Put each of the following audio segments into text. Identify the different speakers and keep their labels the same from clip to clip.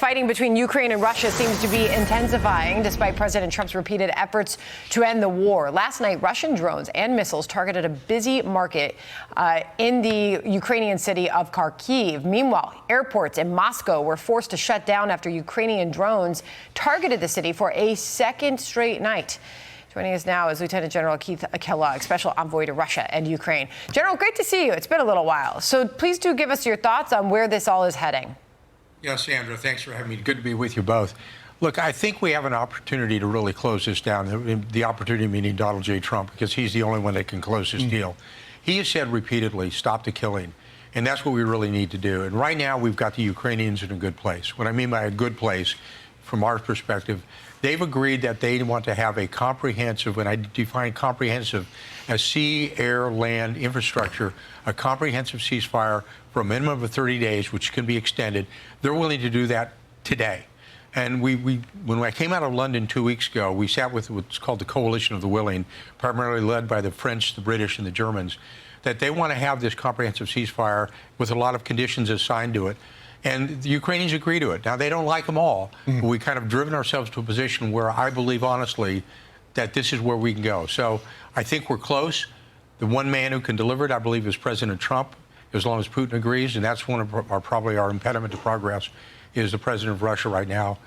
Speaker 1: fighting between Ukraine and Russia seems to be intensifying despite President Trump's repeated efforts to end the war. Last night, Russian drones and missiles targeted a busy market in the Ukrainian city of Kharkiv. Meanwhile, airports in Moscow were forced to shut down after Ukrainian drones targeted the city for a second straight night. Joining us now is Lieutenant General Keith Kellogg, Special Envoy to Russia and Ukraine. General, great to see you. It's been a little while. So please do give us your thoughts on where this all is heading.
Speaker 2: Yes, Sandra, thanks for having me. Good to be with you both. Look, I think we have an opportunity to really close this down, the opportunity meaning Donald J. Trump, because he's the only one that can close this deal. He has said repeatedly, stop the killing, and that's what we really need to do. And right now, we've got the Ukrainians in a good place. What I mean by a good place, from our perspective, they've agreed that they want to have a comprehensive, and I define comprehensive as sea, air, land infrastructure, a comprehensive ceasefire for a minimum of 30 days, which can be extended. They're willing to do that today. And when I came out of London 2 weeks ago, we sat with what's called the Coalition of the Willing, primarily led by the French, the British, and the Germans, that they want to have this comprehensive ceasefire with a lot of conditions assigned to it. And the Ukrainians agree to it. Now, they don't like them all, but we kind of driven ourselves to a position where I believe, honestly, that this is where we can go. So I think we're close. The one man who can deliver it, I believe, is President Trump, as long as Putin agrees. And that's one of probably our impediment to progress, is the president of Russia right now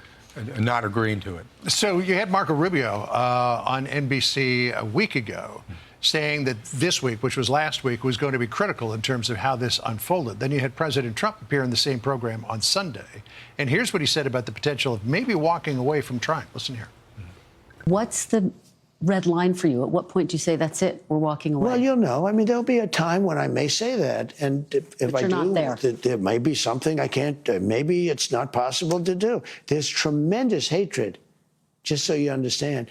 Speaker 2: not agreeing to it.
Speaker 3: So you had Marco Rubio on NBC a week ago saying that this week, which was last week, was going to be critical in terms of how this unfolded. Then you had President Trump appear in the same program on Sunday. And here's what he said about the potential of maybe walking away from trying. Listen here.
Speaker 4: What's the red line for you? At what point do you say, that's it, we're walking away?
Speaker 5: Well, you'll know. I mean, there'll be a time when I may say that. And if I do, there may be something I can't, maybe it's not possible to do. There's tremendous hatred, just so you understand.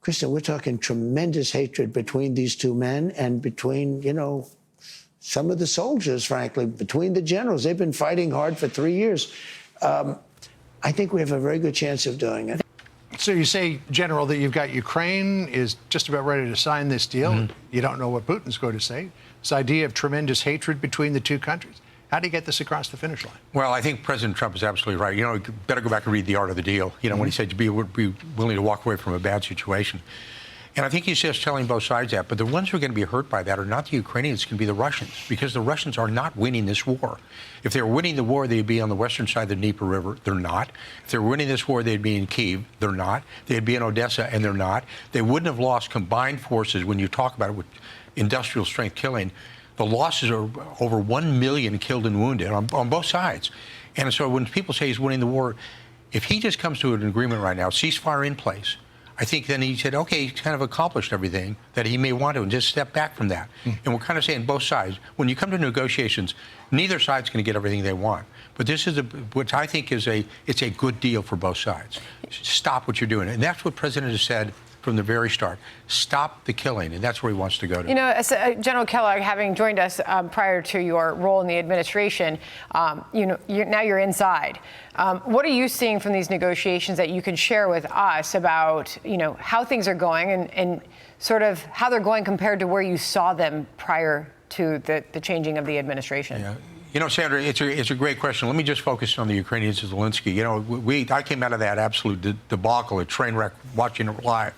Speaker 5: Kristen, we're talking tremendous hatred between these two men and between, you know, some of the soldiers, frankly, between the generals. They've been fighting hard for 3 years. I think we have a very good chance of doing it.
Speaker 3: So you say, General, that you've got Ukraine is just about ready to sign this deal. You don't know what Putin's going to say. This idea of tremendous hatred between the two countries. How do you get this across the finish line?
Speaker 2: Well, I think President Trump is absolutely right. You know, you better go back and read The Art of the Deal, you know, when he said would be willing to walk away from a bad situation. And I think he's just telling both sides that. But the ones who are going to be hurt by that are not the Ukrainians, it's going to be the Russians, because the Russians are not winning this war. If they were winning the war, they'd be on the western side of the Dnieper River. They're not. If they were winning this war, they'd be in Kyiv. They're not. They'd be in Odessa, and they're not. They wouldn't have lost combined forces when you talk about it with industrial strength killing. The losses are over 1 million killed and wounded on both sides. And so when people say he's winning the war, if he just comes to an agreement right now, ceasefire in place, I think then he said, okay, he's kind of accomplished everything that he may want to and just step back from that. And we're kind of saying both sides, when you come to negotiations, neither side's going to get everything they want. But this is which I think is it's a good deal for both sides. Stop what you're doing. And that's what the president has said from the very start. Stop the killing, and that's where he wants to go to.
Speaker 1: You know, as, General Kellogg, having joined us prior to your role in the administration, you know, now you're inside. What are you seeing from these negotiations that you can share with us about, you know, how things are going and sort of how they're going compared to where you saw them prior to the changing of the administration?
Speaker 2: Yeah. You know, Sandra, it's a great question. Let me just focus on the Ukrainians and Zelensky. You know, I came out of that absolute debacle, a train wreck, watching it live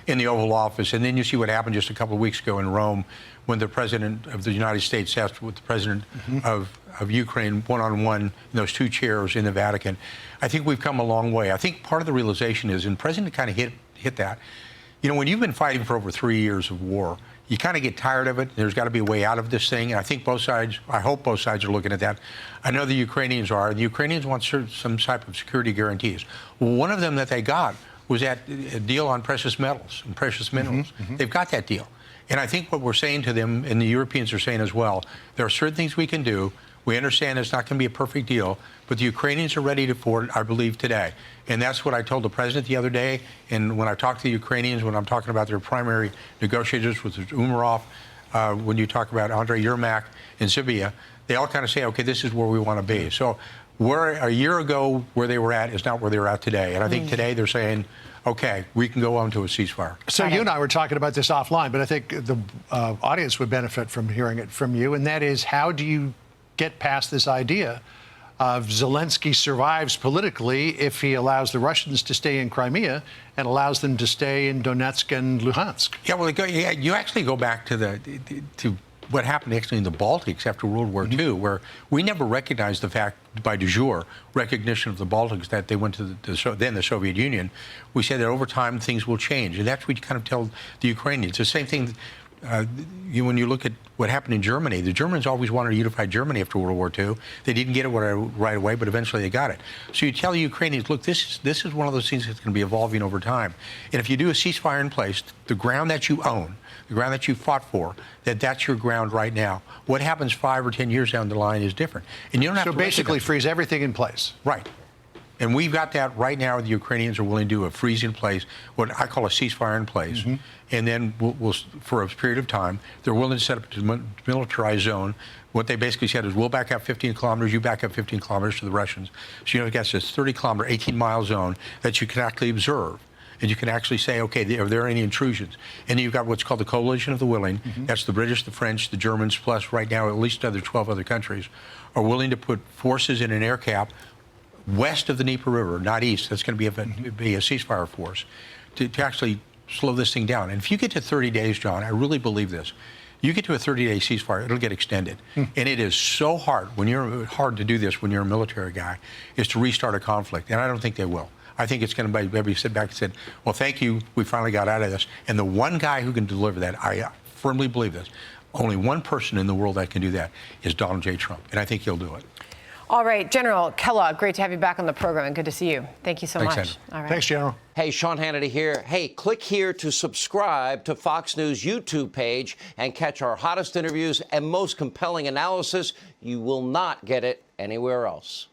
Speaker 2: in the Oval Office. And then you see what happened just a couple of weeks ago in Rome when the president of the United States sat with the president of Ukraine one-on-one in those two chairs in the Vatican. I think we've come a long way. I think part of the realization is, and the president kind of hit that, you know, when you've been fighting for over 3 years of war, you kind of get tired of it. There's got to be a way out of this thing. And I think both sides, I hope both sides are looking at that. I know the Ukrainians are. The Ukrainians want some type of security guarantees. One of them that they got was that a deal on precious metals and precious minerals. They've got that deal. And I think what we're saying to them, and the Europeans are saying as well, there are certain things we can do. We understand it's not going to be a perfect deal, but the Ukrainians are ready for it, I believe, today. And that's what I told the president the other day. And when I talk to the Ukrainians, when I'm talking about their primary negotiators, with Umarov, when you talk about Andrei Yermak and Zybia, they all kind of say, okay, this is where we want to be. So where a year ago where they were at is not where they're at today. And I think today they're saying, okay, we can go on to a ceasefire.
Speaker 3: So you and I were talking about this offline, but I think the audience would benefit from hearing it from you, and that is, how do you get past this idea Zelensky survives politically if he allows the Russians to stay in Crimea and allows them to stay in Donetsk and Luhansk.
Speaker 2: Yeah, well, you actually go back to what happened actually in the Baltics after World War II, where we never recognized the fact, by de jure recognition of the Baltics, that they went to then the Soviet Union. We said that over time things will change, and that's what you kind of tell the Ukrainians. The same thing. When you look at what happened in Germany, the Germans always wanted to unify Germany after World War II. They didn't get it right away, but eventually they got it. So you tell the Ukrainians, look, this is one of those things that's going to be evolving over time. And if you do a ceasefire in place, the ground that you own, the ground that you fought for, that's your ground right now. What happens 5 or 10 years down the line is different. And you don't have to
Speaker 3: basically freeze everything in place.
Speaker 2: Right. And we've got that right now. The Ukrainians are willing to do a freeze in place, what I call a ceasefire in place. And then we'll, for a period of time, they're willing to set up a demilitarized zone. What they basically said is, we'll back up 15 kilometers, you back up 15 kilometers to the Russians. So you got this 30-kilometer, 18-mile zone that you can actually observe. And you can actually say, okay, are there any intrusions? And then you've got what's called the coalition of the willing. That's the British, the French, the Germans, plus right now at least 12 other countries are willing to put forces in an air cap west of the Dnieper River, not east. That's going to be a ceasefire force to actually slow this thing down. And if you get to 30 days, John, I really believe this. You get to a 30-day ceasefire, it'll get extended. And it is so hard hard to do this when you're a military guy, is to restart a conflict. And I don't think they will. I think it's going to be, maybe sit back and said, well, thank you, we finally got out of this. And the one guy who can deliver that, I firmly believe this, only one person in the world that can do that is Donald J. Trump. And I think he'll do it.
Speaker 1: All right, General Kellogg, great to have you back on the program, and good to see you. Thank you so much.
Speaker 2: Senator.
Speaker 1: All right.
Speaker 3: Thanks, General.
Speaker 6: Hey, Sean Hannity here. Hey, click here to subscribe to Fox News YouTube page and catch our hottest interviews and most compelling analysis. You will not get it anywhere else.